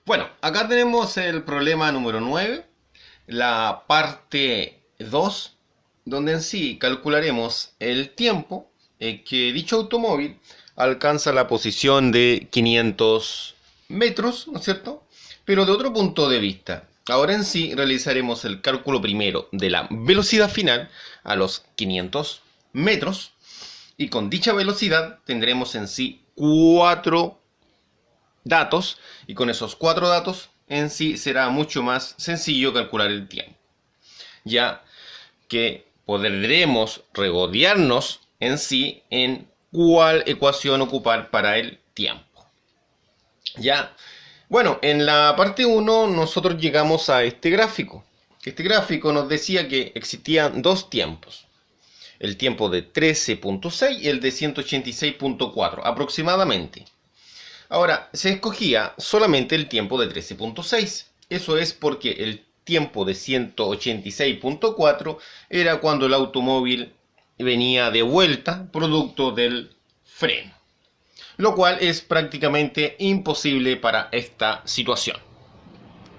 Bueno, acá tenemos el problema número 9, la parte 2, donde en sí calcularemos el tiempo que dicho automóvil alcanza la posición de 500 metros, ¿no es cierto? Pero de otro punto de vista. Ahora en sí realizaremos el cálculo primero de la velocidad final a los 500 metros y con dicha velocidad tendremos en sí cuatro datos y con esos cuatro datos en sí será mucho más sencillo calcular el tiempo, ya que podremos regodearnos en sí en cuál ecuación ocupar para el tiempo. Ya, bueno, en la parte 1 nosotros llegamos a este gráfico. Este gráfico nos decía que existían dos tiempos, el tiempo de 13.6 y el de 186.4 aproximadamente. Ahora, se escogía solamente el tiempo de 13.6. Eso es porque el tiempo de 186.4 era cuando el automóvil venía de vuelta producto del freno, lo cual es prácticamente imposible para esta situación.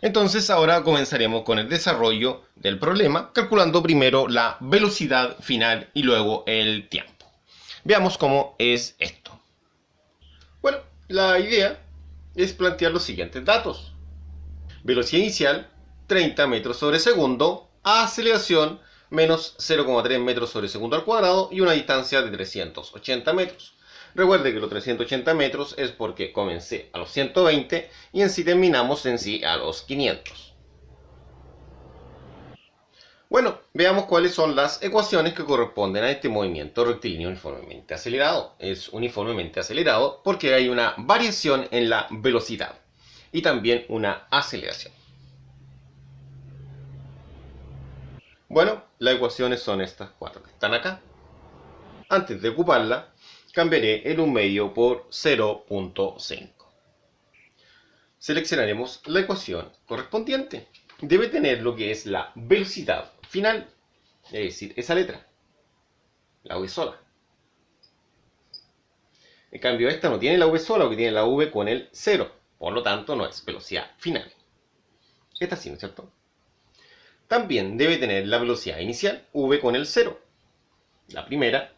Entonces ahora comenzaremos con el desarrollo del problema, calculando primero la velocidad final y luego el tiempo. Veamos cómo es esto. Bueno, la idea es plantear los siguientes datos. Velocidad inicial, 30 metros sobre segundo, aceleración, menos 0,3 metros sobre segundo al cuadrado y una distancia de 380 metros. Recuerde que los 380 metros es porque comencé a los 120 y en sí terminamos en sí a los 500. Bueno, veamos cuáles son las ecuaciones que corresponden a este movimiento rectilíneo uniformemente acelerado. Es uniformemente acelerado porque hay una variación en la velocidad y también una aceleración. Bueno, las ecuaciones son estas cuatro que están acá. Antes de ocuparla, cambiaré el 1 medio por 0.5. Seleccionaremos la ecuación correspondiente. Debe tener lo que es la velocidad final, es decir, esa letra, la V sola. En cambio, esta no tiene la V sola, porque tiene la V con el 0. Por lo tanto, no es velocidad final. Esta sí, ¿no es cierto? También debe tener la velocidad inicial, V con el 0. La primera,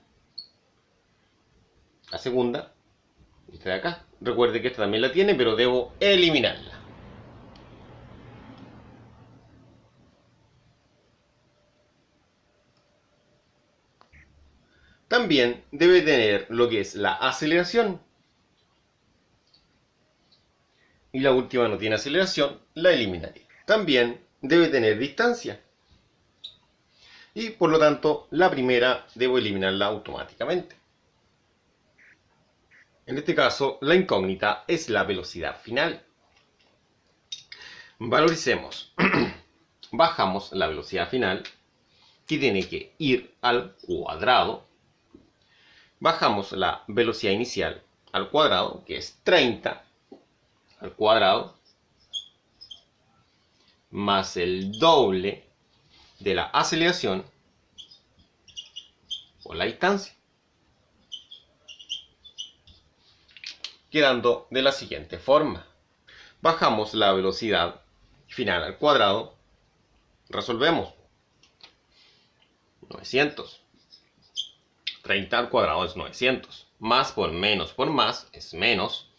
la segunda, esta de acá. Recuerde que esta también la tiene, pero debo eliminarla. También debe tener lo que es la aceleración. Y la última no tiene aceleración, la eliminaré. También debe tener distancia. Y por lo tanto, la primera debo eliminarla automáticamente. En este caso, la incógnita es la velocidad final. Valoricemos. Bajamos la velocidad final, que tiene que ir al cuadrado. Bajamos la velocidad inicial al cuadrado, que es 30 al cuadrado, más el doble de la aceleración por la distancia, quedando de la siguiente forma. Bajamos la velocidad final al cuadrado, resolvemos 900. 30 al cuadrado es 900. Más por menos por más es menos.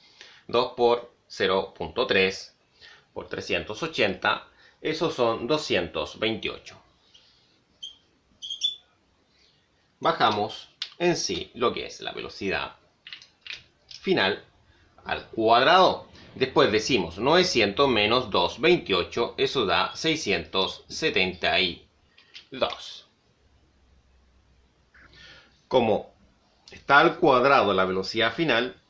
2 por 0.3 por 380. Esos son 228. Bajamos en sí lo que es la velocidad final al cuadrado. Después decimos 900 menos 228. Eso da 672. Como está al cuadrado la velocidad final,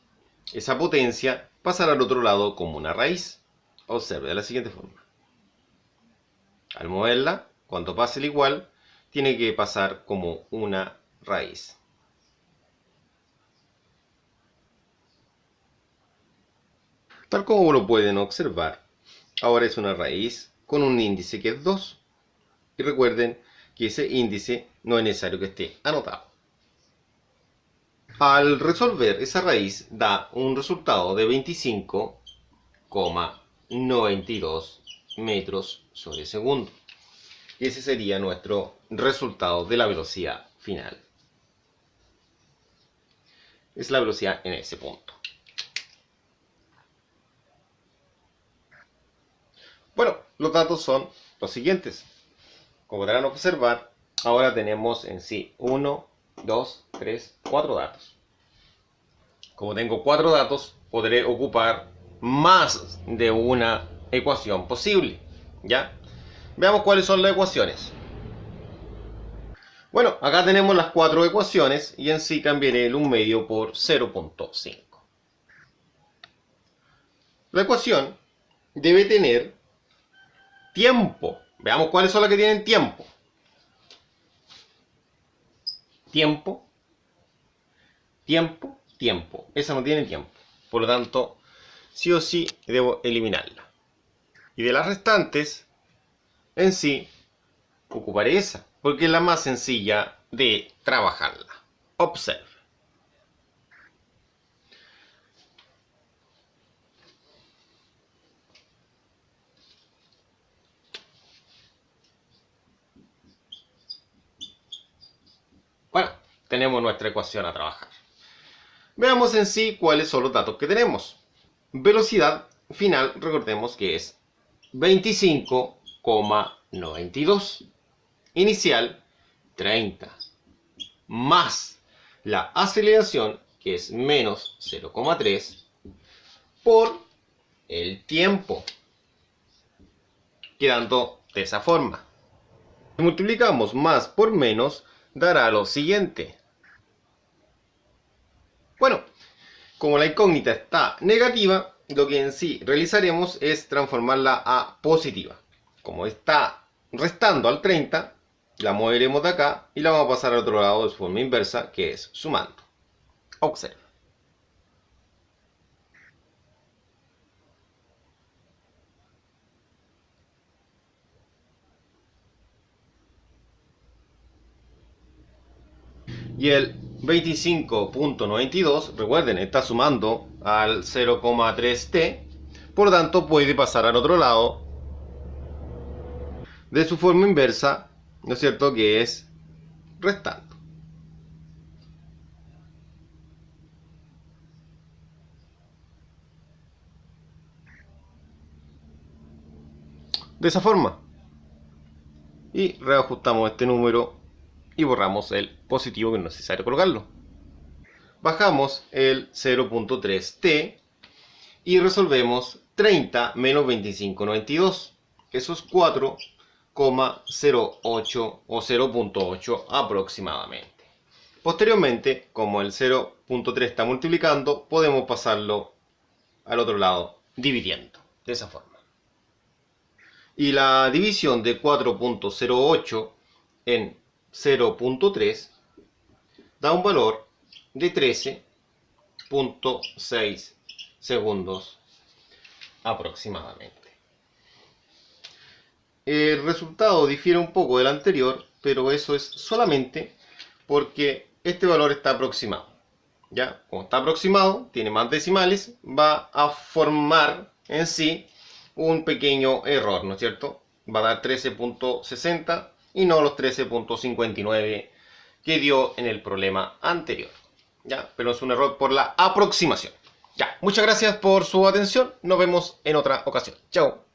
esa potencia pasará al otro lado como una raíz. Observe de la siguiente forma. Al moverla, cuando pase el igual, tiene que pasar como una raíz. Tal como lo pueden observar, ahora es una raíz con un índice que es 2. Y recuerden que ese índice no es necesario que esté anotado. Al resolver esa raíz da un resultado de 25,4. 92 metros sobre segundo. Y ese sería nuestro resultado de la velocidad final. Es la velocidad en ese punto. Bueno, los datos son los siguientes. Como podrán observar, ahora tenemos en sí 1, 2, 3, 4 datos. Como tengo 4 datos, podré ocupar más de una ecuación posible. ¿Ya? Veamos cuáles son las ecuaciones. Bueno, acá tenemos las 4 ecuaciones y en sí cambiaré el 1 medio por 0.5. La ecuación debe tener tiempo. Veamos cuáles son las que tienen tiempo. Tiempo, tiempo, tiempo. Esa no tiene tiempo. Por lo tanto, sí o sí debo eliminarla. Y de las restantes, en sí, ocuparé esa, porque es la más sencilla de trabajarla. Observe. Bueno, tenemos nuestra ecuación a trabajar. Veamos en sí cuáles son los datos que tenemos. Velocidad final, recordemos que es 25,92. Inicial, 30. Más la aceleración, que es menos 0,3, por el tiempo. Quedando de esa forma. Si multiplicamos más por menos, dará lo siguiente. Bueno, como la incógnita está negativa, lo que en sí realizaremos es transformarla a positiva. Como está restando al 30, la moveremos de acá y la vamos a pasar al otro lado de su forma inversa, que es sumando. Observa. Y el 25,92, recuerden, está sumando al 0,3t, por lo tanto puede pasar al otro lado de su forma inversa, ¿no es cierto?, que es restando. De esa forma. Y reajustamos este número y borramos el positivo que no es necesario colocarlo. Bajamos el 0.3t y resolvemos 30 menos 25,92. Eso es 4,08 o 0.8 aproximadamente. Posteriormente, como el 0.3 está multiplicando, podemos pasarlo al otro lado dividiendo de esa forma. Y la división de 4.08 en 0.3 da un valor de 13,6 segundos aproximadamente. El resultado difiere un poco del anterior, pero eso es solamente porque este valor está aproximado. ¿Ya? Como está aproximado, tiene más decimales, va a formar en sí un pequeño error, ¿no es cierto? Va a dar 13,60 y no los 13,59 que dio en el problema anterior. ¿Ya? Pero es un error por la aproximación. Ya, muchas gracias por su atención. Nos vemos en otra ocasión. Chao.